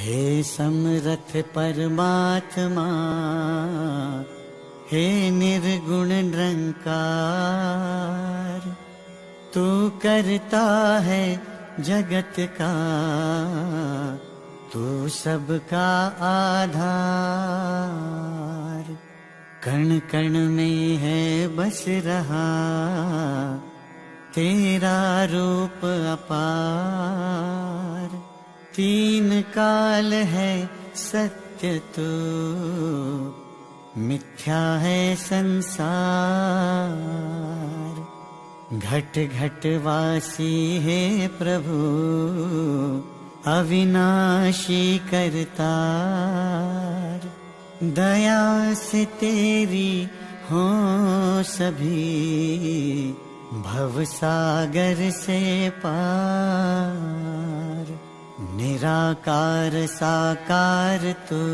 हे समरथ परमात्मा, हे निर्गुण निरंकार, तू करता है जगत का, तू सबका आधार। कण कण में है बस रहा तेरा रूप अपार। तीन काल है सत्य तू, मिथ्या है संसार। घट घट वासी है प्रभु, अविनाशी करतार। दया से तेरी हो सभी, भवसागर से पार। निराकार साकार तू,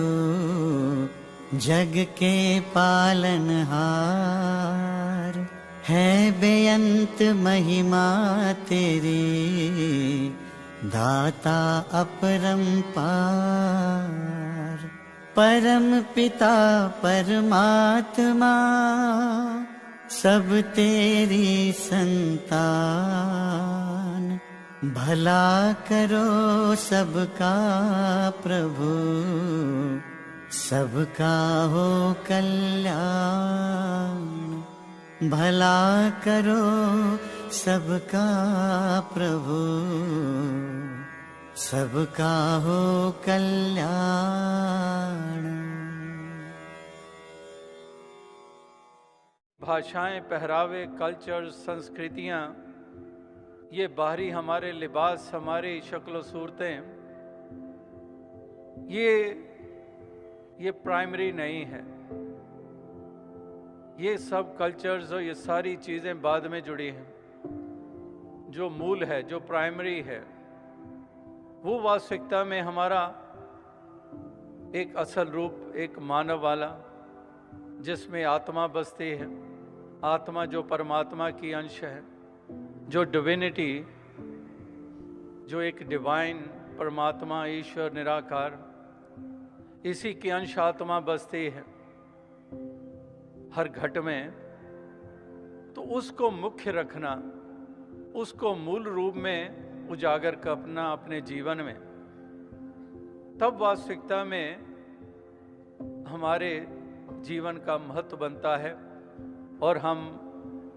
जग के पालनहार। है बेअंत महिमा तेरी, दाता अपरंपार। परम पिता परमात्मा, सब तेरी संतान। भला करो सबका प्रभु, सबका हो कल्याण। भला करो सबका प्रभु, सबका हो कल्याण। भाषाएं, पहरावे, कल्चर, संस्कृतियाँ, ये बाहरी हमारे लिबास, हमारी शक्ल सूरतें, ये प्राइमरी नहीं है। ये सब कल्चर्स और ये सारी चीज़ें बाद में जुड़ी हैं। जो मूल है, जो प्राइमरी है, वो वास्तविकता में हमारा एक असल रूप, एक मानव वाला, जिसमें आत्मा बसती है। आत्मा जो परमात्मा की अंश है, जो डिविनिटी, जो एक डिवाइन परमात्मा, ईश्वर निराकार, इसी की अंश आत्मा बसती है हर घट में। तो उसको मुख्य रखना, उसको मूल रूप में उजागर करना अपने जीवन में, तब वास्तविकता में हमारे जीवन का महत्व बनता है और हम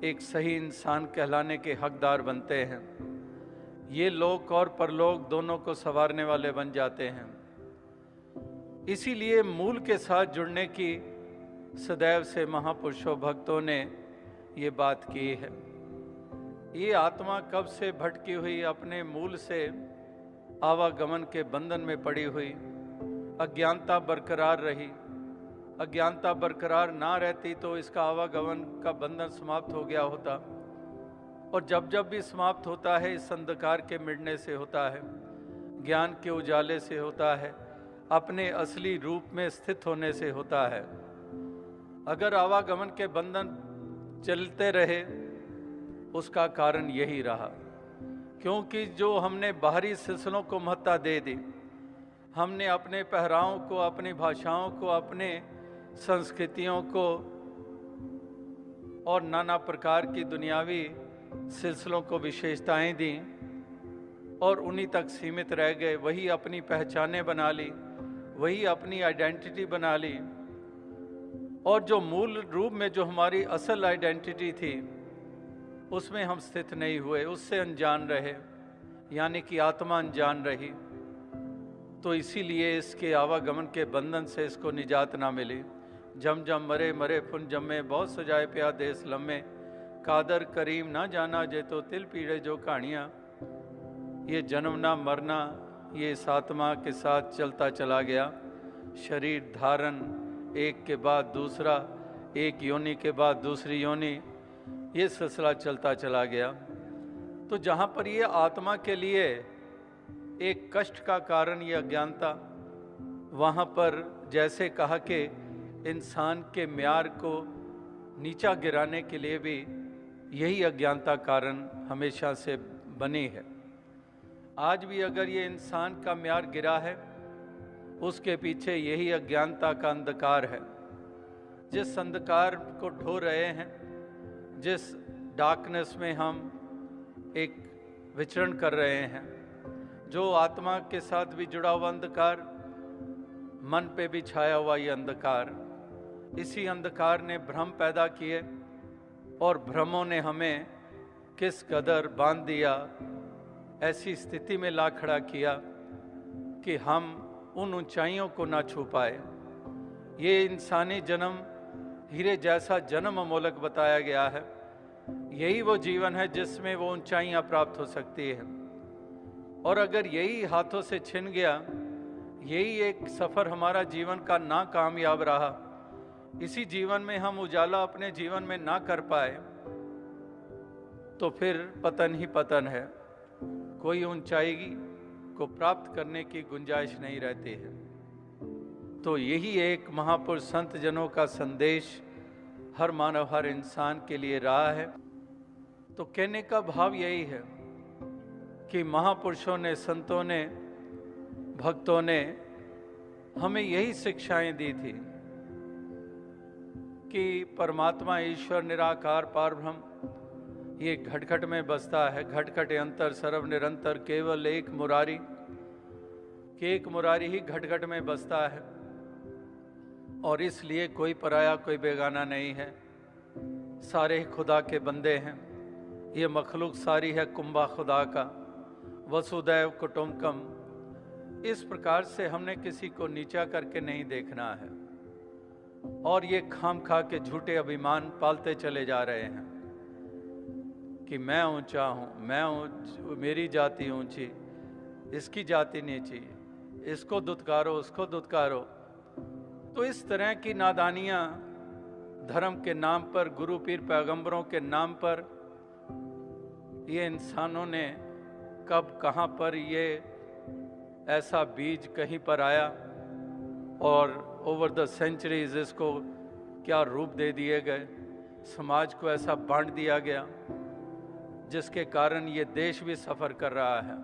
एक सही इंसान कहलाने के हकदार बनते हैं। ये लोक और परलोक दोनों को संवारने वाले बन जाते हैं। इसीलिए मूल के साथ जुड़ने की सदैव से महापुरुषों भक्तों ने ये बात की है। ये आत्मा कब से भटकी हुई, अपने मूल से आवागमन के बंधन में पड़ी हुई, अज्ञानता बरकरार रही। अज्ञानता बरकरार ना रहती तो इसका आवागमन का बंधन समाप्त हो गया होता। और जब जब भी समाप्त होता है, इस अंधकार के मिटने से होता है, ज्ञान के उजाले से होता है, अपने असली रूप में स्थित होने से होता है। अगर आवागमन के बंधन चलते रहे, उसका कारण यही रहा, क्योंकि जो हमने बाहरी सिलसिलों को महत्ता दे दी, हमने अपने पहरावों को, अपनी भाषाओं को, अपने संस्कृतियों को और नाना प्रकार की दुनियावी सिलसिलों को विशेषताएं दी और उन्हीं तक सीमित रह गए। वही अपनी पहचानें बना ली, वही अपनी आइडेंटिटी बना ली, और जो मूल रूप में जो हमारी असल आइडेंटिटी थी, उसमें हम स्थित नहीं हुए, उससे अनजान रहे, यानी कि आत्मा अनजान रही। तो इसीलिए इसके आवागमन के बंधन से इसको निजात ना मिली। जम जम मरे मरे फुन जम्मे, बहुत सजाए प्या देश लम्मे, कादर करीम ना जाना जे तो तिल पीड़े जो कहानियाँ। ये जन्मना मरना, ये इस आत्मा के साथ चलता चला गया। शरीर धारण, एक के बाद दूसरा, एक योनि के बाद दूसरी योनि, ये सिलसिला चलता चला गया। तो जहाँ पर ये आत्मा के लिए एक कष्ट का कारण ये अज्ञानता, वहाँ पर जैसे कहा कि इंसान के म्यार को नीचा गिराने के लिए भी यही अज्ञानता कारण हमेशा से बनी है। आज भी अगर ये इंसान का म्यार गिरा है उसके पीछे यही अज्ञानता का अंधकार है। जिस अंधकार को ढो रहे हैं, जिस डार्कनेस में हम एक विचरण कर रहे हैं, जो आत्मा के साथ भी जुड़ा हुआ अंधकार, मन पे भी छाया हुआ ये अंधकार, इसी अंधकार ने भ्रम पैदा किए और भ्रमों ने हमें किस कदर बांध दिया, ऐसी स्थिति में ला खड़ा किया कि हम उन ऊंचाइयों को ना छू पाए। ये इंसानी जन्म हीरे जैसा जन्म अमोलक बताया गया है। यही वो जीवन है जिसमें वो ऊंचाइयां प्राप्त हो सकती है। और अगर यही हाथों से छिन गया, यही एक सफ़र हमारा जीवन का ना कामयाब रहा, इसी जीवन में हम उजाला अपने जीवन में ना कर पाए, तो फिर पतन ही पतन है। कोई ऊंचाई को प्राप्त करने की गुंजाइश नहीं रहती है। तो यही एक महापुरुष संत जनों का संदेश हर मानव, हर इंसान के लिए रहा है। तो कहने का भाव यही है कि महापुरुषों ने, संतों ने, भक्तों ने हमें यही शिक्षाएं दी थी कि परमात्मा, ईश्वर, निराकार पारब्रह्म ये घट घट में बसता है। घट घट अंतर सर्व निरंतर केवल एक मुरारी, कि एक मुरारी ही घट घट में बसता है। और इसलिए कोई पराया, कोई बेगाना नहीं है। सारे खुदा के बंदे हैं। ये मखलूक सारी है कुंभा खुदा का, वसुदैव कुटुंबकम। इस प्रकार से हमने किसी को नीचा करके नहीं देखना है। और ये खाम खा के झूठे अभिमान पालते चले जा रहे हैं कि मैं ऊंचा हूँ, मेरी जाति ऊंची, इसकी जाति नीची, इसको दुत्कारो, उसको दुत्कारो। तो इस तरह की नादानियाँ धर्म के नाम पर, गुरु पीर पैगंबरों के नाम पर, ये इंसानों ने कब कहाँ पर ये ऐसा बीज कहीं पर आया और ओवर द सेंचुरीज इसको क्या रूप दे दिए गए। समाज को ऐसा बांट दिया गया जिसके कारण ये देश भी सफ़र कर रहा है।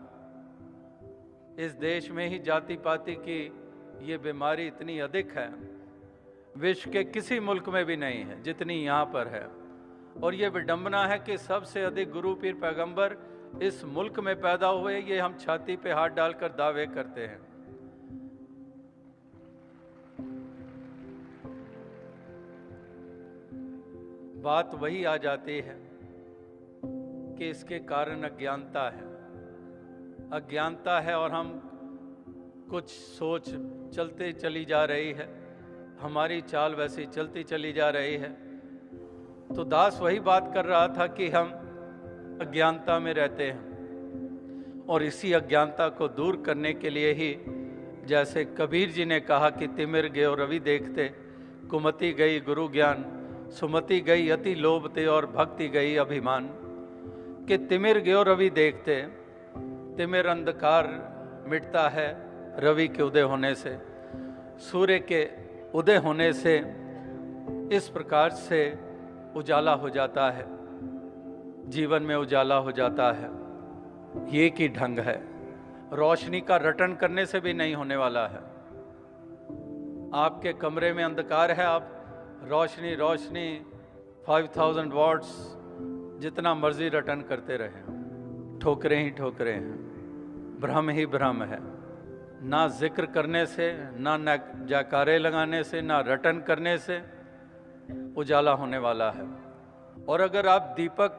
इस देश में ही जाति पाति की ये बीमारी इतनी अधिक है, विश्व के किसी मुल्क में भी नहीं है जितनी यहाँ पर है। और ये विडंबना है कि सबसे अधिक गुरु पीर पैगंबर इस मुल्क में पैदा हुए, ये हम छाती पे हाथ डालकर दावे करते हैं। बात वही आ जाती है कि इसके कारण अज्ञानता है। अज्ञानता है और हम कुछ सोच चलते चली जा रही है, हमारी चाल वैसी चलती चली जा रही है। तो दास वही बात कर रहा था कि हम अज्ञानता में रहते हैं और इसी अज्ञानता को दूर करने के लिए ही, जैसे कबीर जी ने कहा कि तिमिर गयो रवि देखते, कुमति गई गुरु ज्ञान, सुमति गई अति लोभ ते और भक्ति गई अभिमान। कि तिमिर गयो रवि देखते, तिमिर अंधकार मिटता है रवि के उदय होने से, सूर्य के उदय होने से इस प्रकार से उजाला हो जाता है, जीवन में उजाला हो जाता है। ये की ढंग है, रोशनी का रटन करने से भी नहीं होने वाला है। आपके कमरे में अंधकार है, आप रोशनी 5000 वॉट्स जितना मर्जी रटन करते रहें, ठोकरें ही ठोकरें हैं, भ्रम ही भ्रम है। ना जिक्र करने से, ना जयकारे लगाने से, ना रटन करने से उजाला होने वाला है। और अगर आप दीपक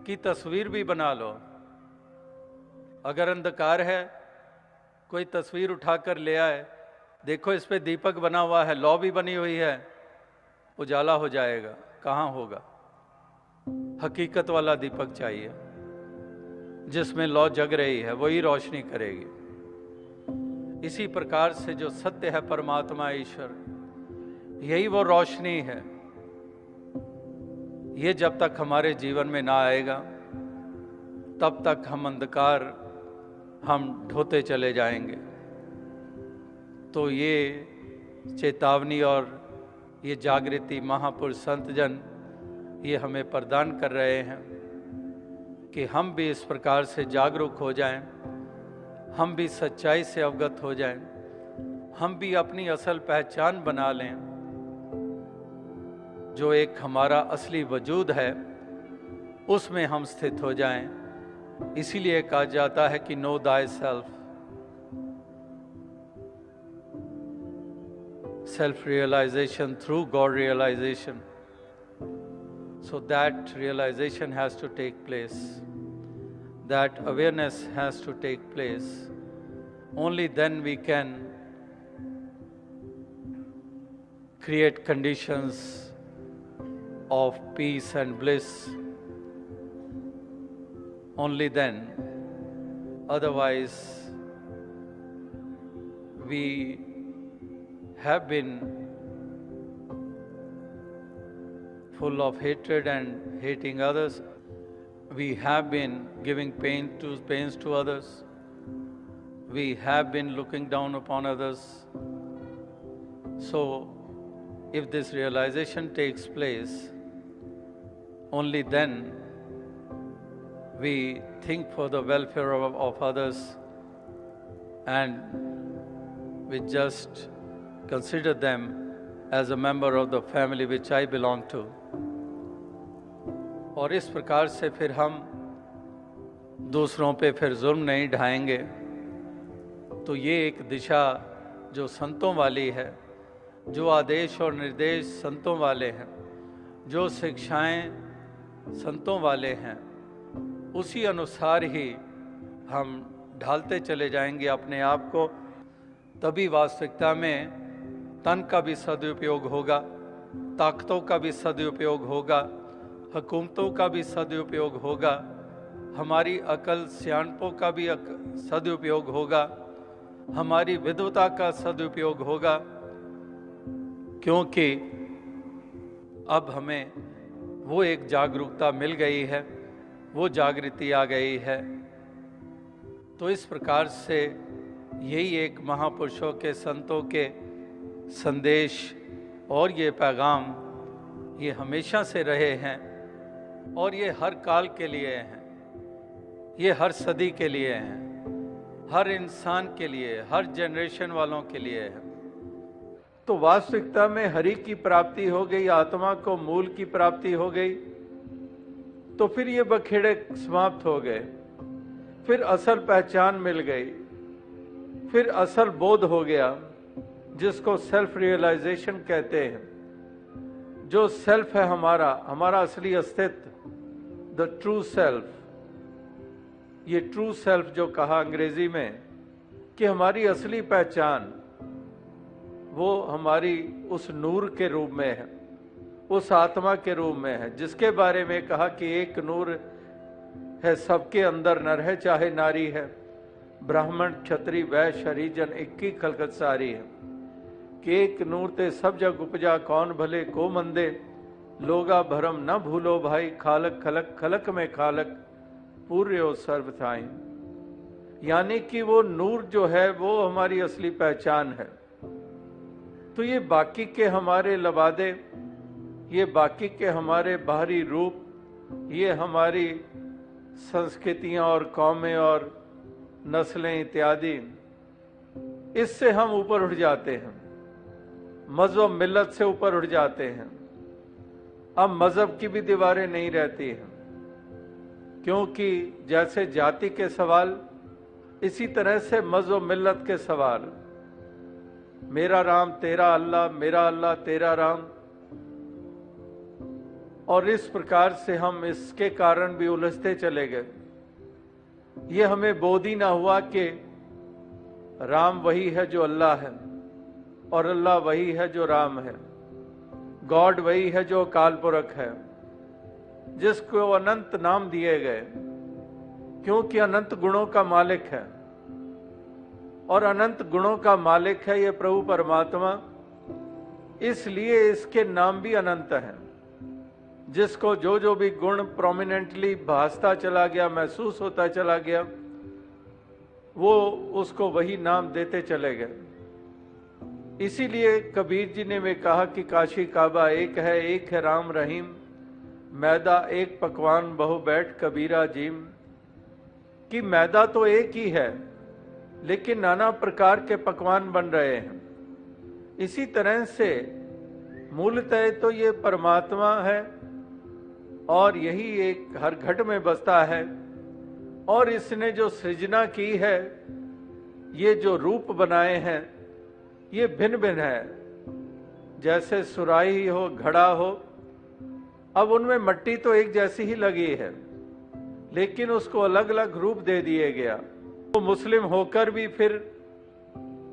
की तस्वीर भी बना लो, अगर अंधकार है, कोई तस्वीर उठाकर ले आए, देखो इस पे दीपक बना हुआ है, लौ भी बनी हुई है, उजाला हो जाएगा। कहाँ होगा? हकीकत वाला दीपक चाहिए जिसमें लौ जग रही है, वही रोशनी करेगी। इसी प्रकार से जो सत्य है परमात्मा ईश्वर, यही वो रोशनी है। ये जब तक हमारे जीवन में ना आएगा तब तक हम अंधकार हम ढोते चले जाएंगे। तो ये चेतावनी और ये जागृति महापुरुष संत जन ये हमें प्रदान कर रहे हैं कि हम भी इस प्रकार से जागरूक हो जाएं, हम भी सच्चाई से अवगत हो जाएं, हम भी अपनी असल पहचान बना लें, जो एक हमारा असली वजूद है, उसमें हम स्थित हो जाएं। इसीलिए कहा जाता है कि know thy self, self realization through God realization. So that realization has to take place, that awareness has to take place. Only then we can create conditions of peace and bliss. Only then. Otherwise, we have been full of hatred and hating others. We have been giving pains to others. We have been looking down upon others. So, if this realization takes place, only then we think for the welfare of others, and we just consider them as a member of the family which I belong to. और इस प्रकार से फिर हम दूसरों पे फिर जुल्म नहीं ढाएंगे। तो ये एक दिशा जो संतों वाली है, जो आदेश और निर्देश संतों वाले हैं, जो शिक्षाएं संतों वाले हैं, उसी अनुसार ही हम ढालते चले जाएंगे अपने आप को। तभी वास्तविकता में तन का भी सदुपयोग होगा, ताकतों का भी सदुपयोग होगा, हुकूमतों का भी सदुपयोग होगा, हमारी अकल सियाणपों का भी सदुपयोग होगा, हमारी विद्वता का सदुपयोग होगा, क्योंकि अब हमें वो एक जागरूकता मिल गई है, वो जागृति आ गई है। तो इस प्रकार से यही एक महापुरुषों के, संतों के संदेश और ये पैगाम ये हमेशा से रहे हैं, और ये हर काल के लिए हैं, ये हर सदी के लिए हैं, हर इंसान के लिए, हर जनरेशन वालों के लिए है। तो वास्तविकता में हरि की प्राप्ति हो गई, आत्मा को मूल की प्राप्ति हो गई, तो फिर ये बखेड़े समाप्त हो गए, फिर असल पहचान मिल गई, फिर असल बोध हो गया, जिसको सेल्फ रियलाइजेशन कहते हैं। जो सेल्फ है हमारा असली अस्तित्व, द ट्रू सेल्फ, ये ट्रू सेल्फ जो कहा अंग्रेजी में कि हमारी असली पहचान वो हमारी उस नूर के रूप में है, उस आत्मा के रूप में है, जिसके बारे में कहा कि एक नूर है सबके अंदर, नर है चाहे नारी है, ब्राह्मण क्षत्रिय वैश्य हरिजन इक्की खलकत सारी है, कि एक नूर ते सब जग उपजा कौन भले को मंदे, लोगा भरम न भूलो भाई, खालक खलक खलक में खालक पूर्यो सर्व थाई। यानी कि वो नूर जो है वो हमारी असली पहचान है। तो ये बाकी के हमारे लबादे, ये बाकी के हमारे बाहरी रूप, ये हमारी संस्कृतियां और कौमें और नस्लें इत्यादि, इससे हम ऊपर उठ जाते हैं, मजहब मिल्लत से ऊपर उठ जाते हैं। अब मजहब की भी दीवारें नहीं रहती हैं, क्योंकि जैसे जाति के सवाल, इसी तरह से मजहब मिल्लत के सवाल, मेरा राम तेरा अल्लाह, मेरा अल्लाह तेरा राम, और इस प्रकार से हम इसके कारण भी उलझते चले गए। ये हमें बोध ही ना हुआ कि राम वही है जो अल्लाह है, और अल्लाह वही है जो राम है, गॉड वही है जो अकाल पुरख है, जिसको अनंत नाम दिए गए, क्योंकि अनंत गुणों का मालिक है, और अनंत गुणों का मालिक है ये प्रभु परमात्मा, इसलिए इसके नाम भी अनंत हैं। जिसको जो जो भी गुण प्रोमिनेंटली भासता चला गया, महसूस होता चला गया, वो उसको वही नाम देते चले गए। इसीलिए कबीर जी ने भी कहा कि काशी काबा एक है राम रहीम, मैदा एक पकवान बहु बैठ कबीरा जीम। कि मैदा तो एक ही है, लेकिन नाना प्रकार के पकवान बन रहे हैं। इसी तरह से मूलतः तो ये परमात्मा है और यही एक हर घट में बसता है, और इसने जो सृजना की है, ये जो रूप बनाए हैं, ये भिन्न भिन्न है। जैसे सुराही हो, घड़ा हो, अब उनमें मट्टी तो एक जैसी ही लगी है, लेकिन उसको अलग अलग रूप दे दिए गया। वो मुस्लिम होकर भी फिर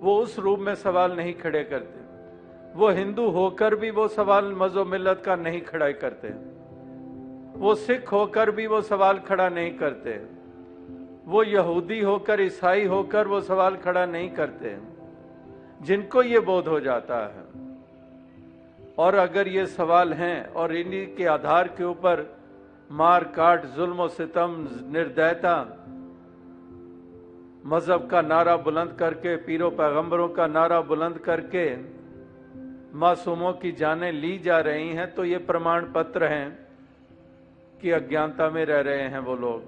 वो उस रूप में सवाल नहीं खड़े करते, वो हिंदू होकर भी वो सवाल मज़ो मिल्लत का नहीं खड़ा करते, वो सिख होकर भी वो सवाल खड़ा नहीं करते, वो यहूदी होकर, ईसाई होकर वो सवाल खड़ा नहीं करते। जिनको ये बोध हो जाता है, और अगर ये सवाल हैं और इन्हीं के आधार के ऊपर मार काट, जुल्म और सितम, निर्दयता, मजहब का नारा बुलंद करके, पीरों पैगंबरों का नारा बुलंद करके मासूमों की जानें ली जा रही हैं, तो ये प्रमाण पत्र हैं कि अज्ञानता में रह रहे हैं वो लोग।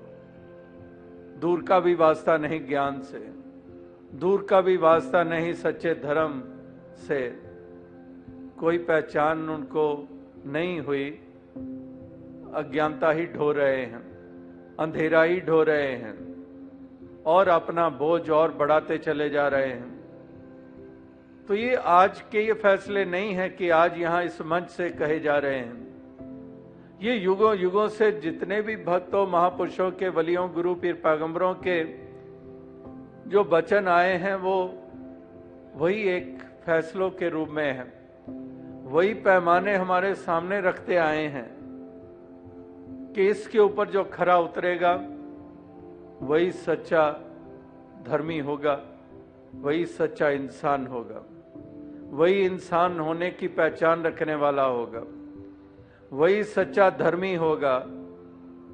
दूर का भी वास्ता नहीं ज्ञान से, दूर का भी वास्ता नहीं सच्चे धर्म से, कोई पहचान उनको नहीं हुई। अज्ञानता ही ढो रहे हैं, अंधेरा ही ढो रहे हैं, और अपना बोझ और बढ़ाते चले जा रहे हैं। तो ये आज के ये फैसले नहीं है कि आज यहाँ इस मंच से कहे जा रहे हैं। ये युगों युगों से जितने भी भक्तों, महापुरुषों के, वलियों, गुरु, पीर, पैगंबरों के जो वचन आए हैं, वो वही एक फैसलों के रूप में है, वही पैमाने हमारे सामने रखते आए हैं कि इसके ऊपर जो खरा उतरेगा वही सच्चा धर्मी होगा, वही सच्चा इंसान होगा, वही इंसान होने की पहचान रखने वाला होगा, वही सच्चा धर्मी होगा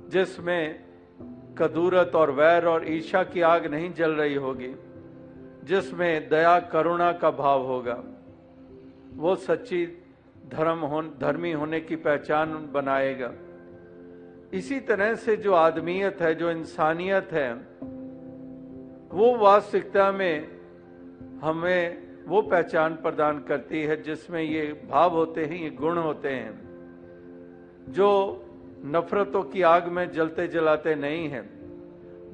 जिसमें कदूरत और वैर और ईर्ष्या की आग नहीं जल रही होगी, जिसमें दया करुणा का भाव होगा। वो सच्ची धर्मी होने की पहचान बनाएगा। इसी तरह से जो आदमियत है, जो इंसानियत है, वो वास्तविकता में हमें वो पहचान प्रदान करती है जिसमें ये भाव होते हैं, ये गुण होते हैं, जो नफरतों की आग में जलते जलाते नहीं हैं,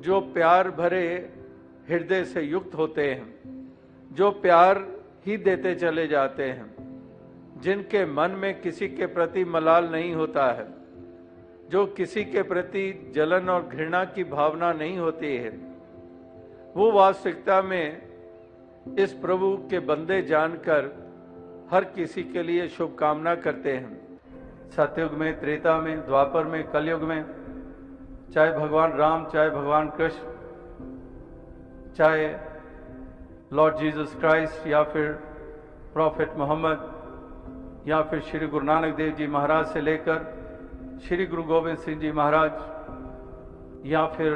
जो प्यार भरे हृदय से युक्त होते हैं, जो प्यार ही देते चले जाते हैं, जिनके मन में किसी के प्रति मलाल नहीं होता है, जो किसी के प्रति जलन और घृणा की भावना नहीं होती है, वो वास्तविकता में इस प्रभु के बंदे जानकर हर किसी के लिए शुभकामना करते हैं। सतयुग में, त्रेता में, द्वापर में, कलयुग में, चाहे भगवान राम, चाहे भगवान कृष्ण, चाहे लॉर्ड जीसस क्राइस्ट, या फिर प्रॉफेट मोहम्मद, या फिर श्री गुरु नानक देव जी महाराज से लेकर श्री गुरु गोविंद सिंह जी महाराज, या फिर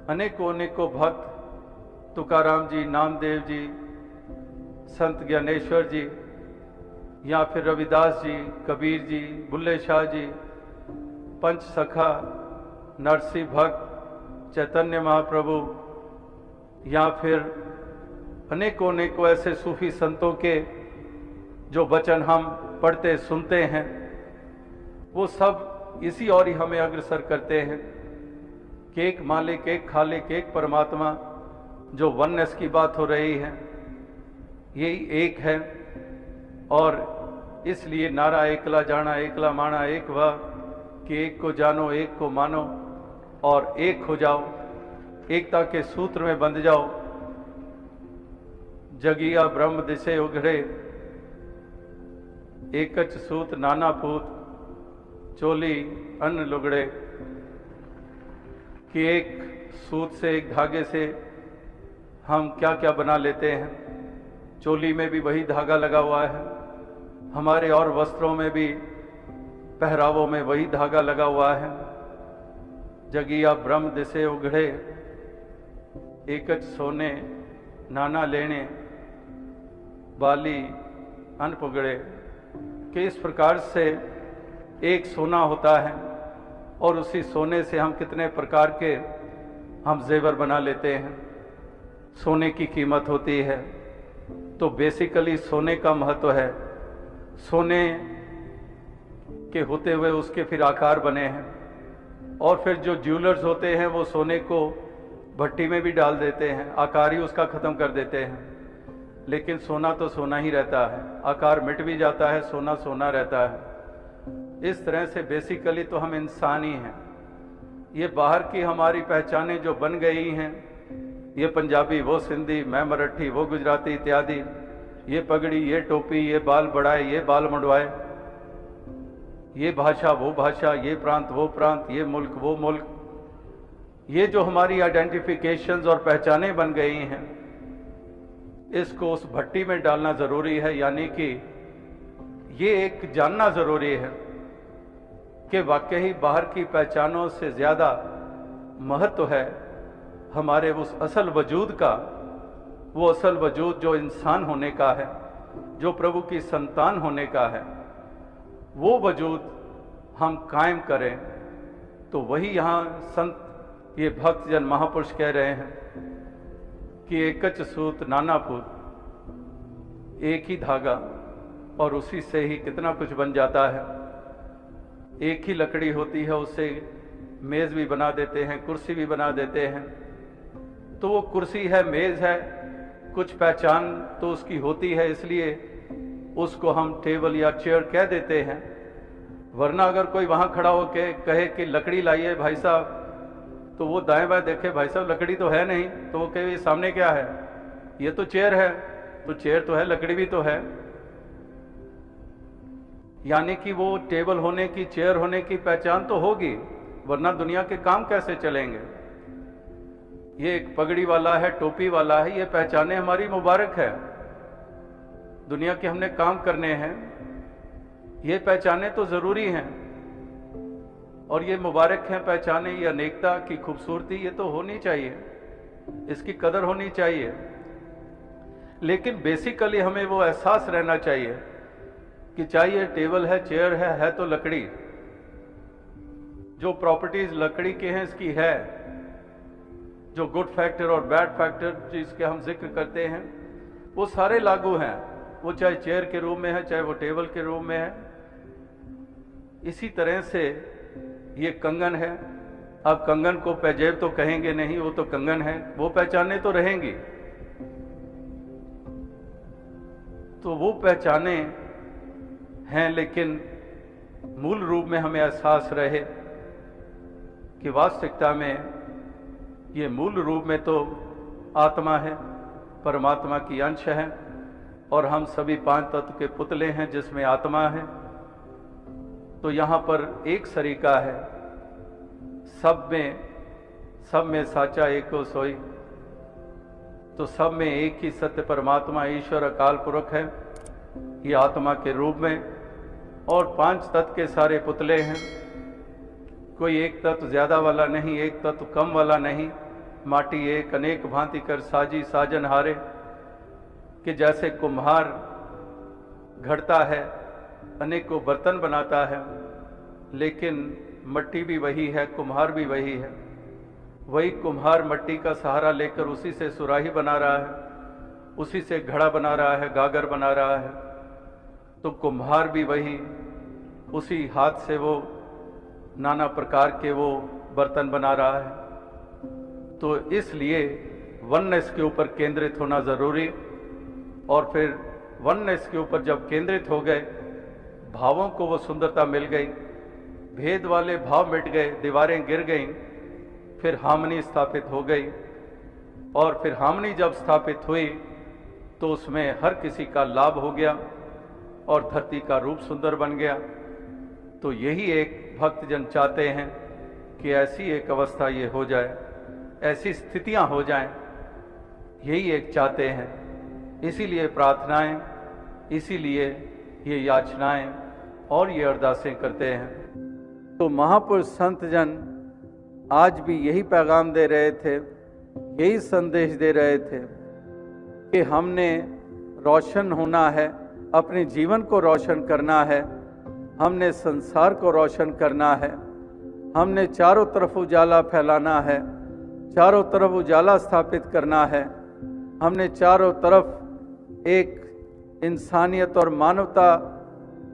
अनेकों अनेकों भक्त, तुकाराम जी, नामदेव जी, संत ज्ञानेश्वर जी, या फिर रविदास जी, कबीर जी, बुल्ले शाह जी, पंच सखा, नरसिंह भक्त, चैतन्य महाप्रभु, या फिर अनेकों अनेकों ऐसे सूफी संतों के जो वचन हम पढ़ते सुनते हैं, वो सब इसी और ही हमें अग्रसर करते हैं कि एक मालिक, एक खालिक, एक परमात्मा, जो वननेस की बात हो रही है, यही एक है। और इसलिए नारा एकला जाना, एकला माना, एक वह, कि एक को जानो, एक को मानो और एक हो जाओ, एकता के सूत्र में बंध जाओ। जगिया ब्रह्म दिशे उघड़े, एकच सूत नाना पूत, चोली अन्न लुगड़े, कि एक सूत से, एक धागे से हम क्या क्या बना लेते हैं। चोली में भी वही धागा लगा हुआ है, हमारे और वस्त्रों में भी, पहरावों में वही धागा लगा हुआ है। जगिया ब्रह्म दिशे उघड़े, एकच सोने नाना लेने, बाली अन पुगड़े, कि इस प्रकार से एक सोना होता है और उसी सोने से हम कितने प्रकार के हम जेवर बना लेते हैं। सोने की कीमत होती है, तो बेसिकली सोने का महत्व है। सोने के होते हुए उसके फिर आकार बने हैं, और फिर जो ज्वेलर्स होते हैं वो सोने को भट्टी में भी डाल देते हैं, आकार ही उसका ख़त्म कर देते हैं। लेकिन सोना तो सोना ही रहता है, आकार मिट भी जाता है, सोना सोना रहता है। इस तरह से बेसिकली तो हम इंसान ही हैं। ये बाहर की हमारी पहचानें जो बन गई हैं, ये पंजाबी, वो सिंधी, मैं मराठी, वो गुजराती इत्यादि, ये पगड़ी, ये टोपी, ये बाल बढ़ाए, ये बाल मुंडवाए, ये भाषा, वो भाषा, ये प्रांत, वो प्रांत, ये मुल्क, वो मुल्क, ये जो हमारी आइडेंटिफिकेशंस और पहचानें बन गई हैं, इसको उस भट्टी में डालना ज़रूरी है। यानी कि ये एक जानना ज़रूरी है कि वाकई बाहर की पहचानों से ज़्यादा महत्व है हमारे उस असल वजूद का, वो असल वजूद जो इंसान होने का है, जो प्रभु की संतान होने का है। वो वजूद हम कायम करें, तो वही यहाँ संत, ये भक्तजन महापुरुष कह रहे हैं कि एकच सूत नाना पूत, एक ही धागा, और उसी से ही कितना कुछ बन जाता है। एक ही लकड़ी होती है, उससे मेज़ भी बना देते हैं, कुर्सी भी बना देते हैं। तो वो कुर्सी है, मेज़ है, कुछ पहचान तो उसकी होती है, इसलिए उसको हम टेबल या चेयर कह देते हैं। वरना अगर कोई वहाँ खड़ा होकर कहे कि लकड़ी लाइए भाई साहब, तो वो दाएं बाएं देखे, भाई साहब लकड़ी तो है नहीं, तो वो कहे ये सामने क्या है, ये तो चेयर है, तो चेयर तो है, लकड़ी भी तो है। यानी कि वो टेबल होने की, चेयर होने की पहचान तो होगी, वरना दुनिया के काम कैसे चलेंगे। ये एक पगड़ी वाला है, टोपी वाला है, ये पहचाने हमारी मुबारक है। दुनिया के हमने काम करने हैं, ये पहचाने तो जरूरी हैं, और ये मुबारक हैं पहचाने। ये अनेकता की खूबसूरती ये तो होनी चाहिए, इसकी कदर होनी चाहिए। लेकिन बेसिकली हमें वो एहसास रहना चाहिए कि चाहे टेबल है, चेयर है तो लकड़ी। जो प्रॉपर्टीज लकड़ी के हैं इसकी है, जो गुड फैक्टर और बैड फैक्टर जिसके हम जिक्र करते हैं, वो सारे लागू हैं। वो चाहे चेयर के रूप में है, चाहे वो टेबल के रूप में है। इसी तरह से ये कंगन है। अब कंगन को पैजेब तो कहेंगे नहीं, वो तो कंगन है, वो पहचाने तो रहेंगी। तो वो पहचाने हैं, लेकिन मूल रूप में हमें एहसास रहे कि वास्तविकता में ये मूल रूप में तो आत्मा है, परमात्मा की अंश है, और हम सभी पांच तत्व के पुतले हैं जिसमें आत्मा है। तो यहाँ पर एक सरीका है, सब में साचा एको सोई। तो सब में एक ही सत्य परमात्मा ईश्वर अकाल पुरख है, ये आत्मा के रूप में, और पांच तत्व के सारे पुतले हैं। कोई एक तत्व ज्यादा वाला नहीं, एक तत्व कम वाला नहीं। माटी एक अनेक भांति कर साजी साजन हारे, कि जैसे कुम्हार घड़ता है, अनेकों बर्तन बनाता है, लेकिन मट्टी भी वही है, कुम्हार भी वही है। वही कुम्हार मट्टी का सहारा लेकर उसी से सुराही बना रहा है, उसी से घड़ा बना रहा है, गागर बना रहा है। तो कुम्हार भी वही, उसी हाथ से वो नाना प्रकार के वो बर्तन बना रहा है। तो इसलिए वननेस के ऊपर केंद्रित होना जरूरी, और फिर वननेस के ऊपर जब केंद्रित हो गए, भावों को वो सुंदरता मिल गई, भेद वाले भाव मिट गए, दीवारें गिर गईं, फिर हार्मनी स्थापित हो गई। और फिर हार्मनी जब स्थापित हुई तो उसमें हर किसी का लाभ हो गया और धरती का रूप सुंदर बन गया। तो यही एक भक्तजन चाहते हैं कि ऐसी एक अवस्था ये हो जाए, ऐसी स्थितियां हो जाएं, यही एक चाहते हैं। इसीलिए प्रार्थनाएं, इसीलिए ये याचनाएं और ये अरदासें करते हैं। तो महापुरुष संत जन आज भी यही पैगाम दे रहे थे, यही संदेश दे रहे थे कि हमने रोशन होना है, अपने जीवन को रोशन करना है, हमने संसार को रोशन करना है, हमने चारों तरफ उजाला फैलाना है, चारों तरफ उजाला स्थापित करना है, हमने चारों तरफ एक इंसानियत और मानवता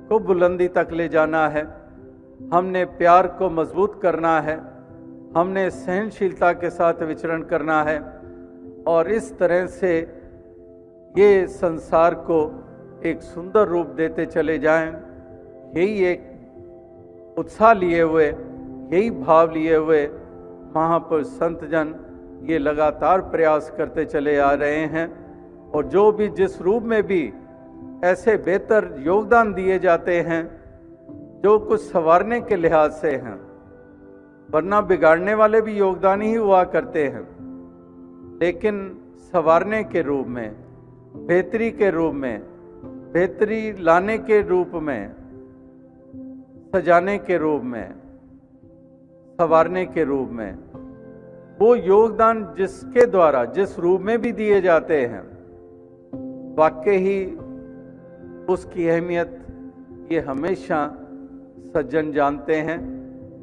को बुलंदी तक ले जाना है, हमने प्यार को मजबूत करना है, हमने सहनशीलता के साथ विचरण करना है और इस तरह से ये संसार को एक सुंदर रूप देते चले जाएं। यही एक उत्साह लिए हुए, यही भाव लिए हुए महापुरुष संत जन ये लगातार प्रयास करते चले आ रहे हैं और जो भी जिस रूप में भी ऐसे बेहतर योगदान दिए जाते हैं जो कुछ संवारने के लिहाज से हैं, वरना बिगाड़ने वाले भी योगदान ही हुआ करते हैं, लेकिन संवारने के रूप में, बेहतरी के रूप में, बेहतरी लाने के रूप में, सजाने के रूप में, संवारने के रूप में, वो योगदान जिसके द्वारा जिस रूप में भी दिए जाते हैं, वाकई ही उसकी अहमियत ये हमेशा सज्जन जानते हैं,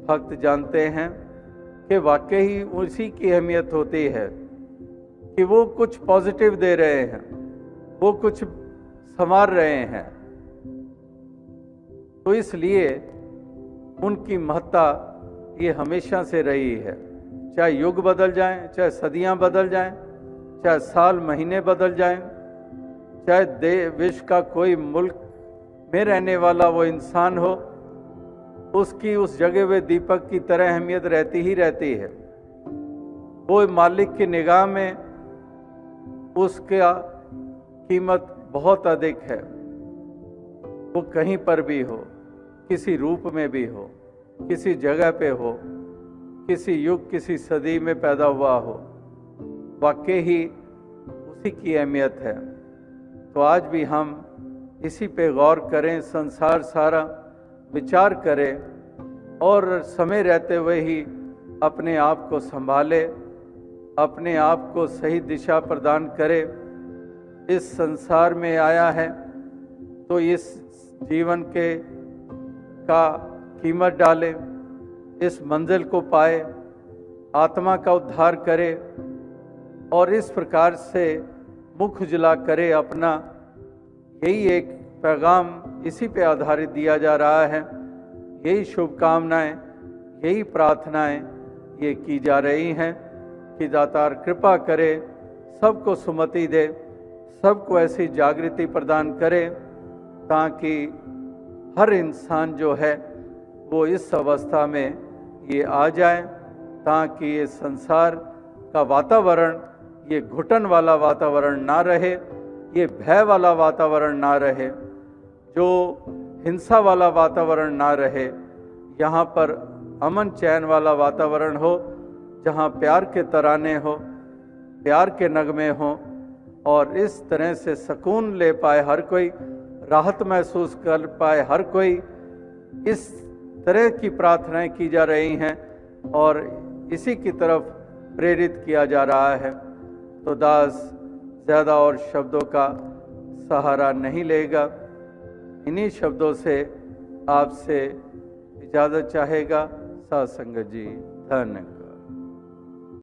भक्त जानते हैं कि वाकई ही उसी की अहमियत होती है कि वो कुछ पॉजिटिव दे रहे हैं, वो कुछ संवार रहे हैं। तो इसलिए उनकी महत्ता ये हमेशा से रही है, चाहे युग बदल जाएं, चाहे सदियां बदल जाएं, चाहे साल महीने बदल जाएं, चाहे विश्व का कोई मुल्क में रहने वाला वो इंसान हो, उसकी उस जगे हुए दीपक की तरह अहमियत रहती ही रहती है। वो मालिक की निगाह में उसका कीमत बहुत अधिक है, वो कहीं पर भी हो, किसी रूप में भी हो, किसी जगह पे हो, किसी युग किसी सदी में पैदा हुआ हो, वाकई ही उसी की अहमियत है। तो आज भी हम इसी पे गौर करें, संसार सारा विचार करें और समय रहते हुए ही अपने आप को संभाले, अपने आप को सही दिशा प्रदान करे। इस संसार में आया है तो इस जीवन के का कीमत डाले, इस मंजिल को पाए, आत्मा का उद्धार करे और इस प्रकार से मुख उजला करे अपना। यही एक पैगाम इसी पे आधारित दिया जा रहा है, यही शुभकामनाएं, यही प्रार्थनाएं ये की जा रही हैं कि दातार कृपा करे, सबको सुमति दे, सबको ऐसी जागृति प्रदान करे ताकि हर इंसान जो है वो इस अवस्था में ये आ जाए, ताकि ये संसार का वातावरण ये घुटन वाला वातावरण ना रहे, ये भय वाला वातावरण ना रहे, जो हिंसा वाला वातावरण ना रहे। यहाँ पर अमन चैन वाला वातावरण हो, जहाँ प्यार के तराने हो, प्यार के नगमे हों और इस तरह से सुकून ले पाए हर कोई, राहत महसूस कर पाए हर कोई। इस तरह की प्रार्थनाएं की जा रही हैं और इसी की तरफ प्रेरित किया जा रहा है। तो दास ज़्यादा और शब्दों का सहारा नहीं लेगा, इन्हीं शब्दों से आपसे इजाज़त चाहेगा। साथ संगत जी, धन्यवाद।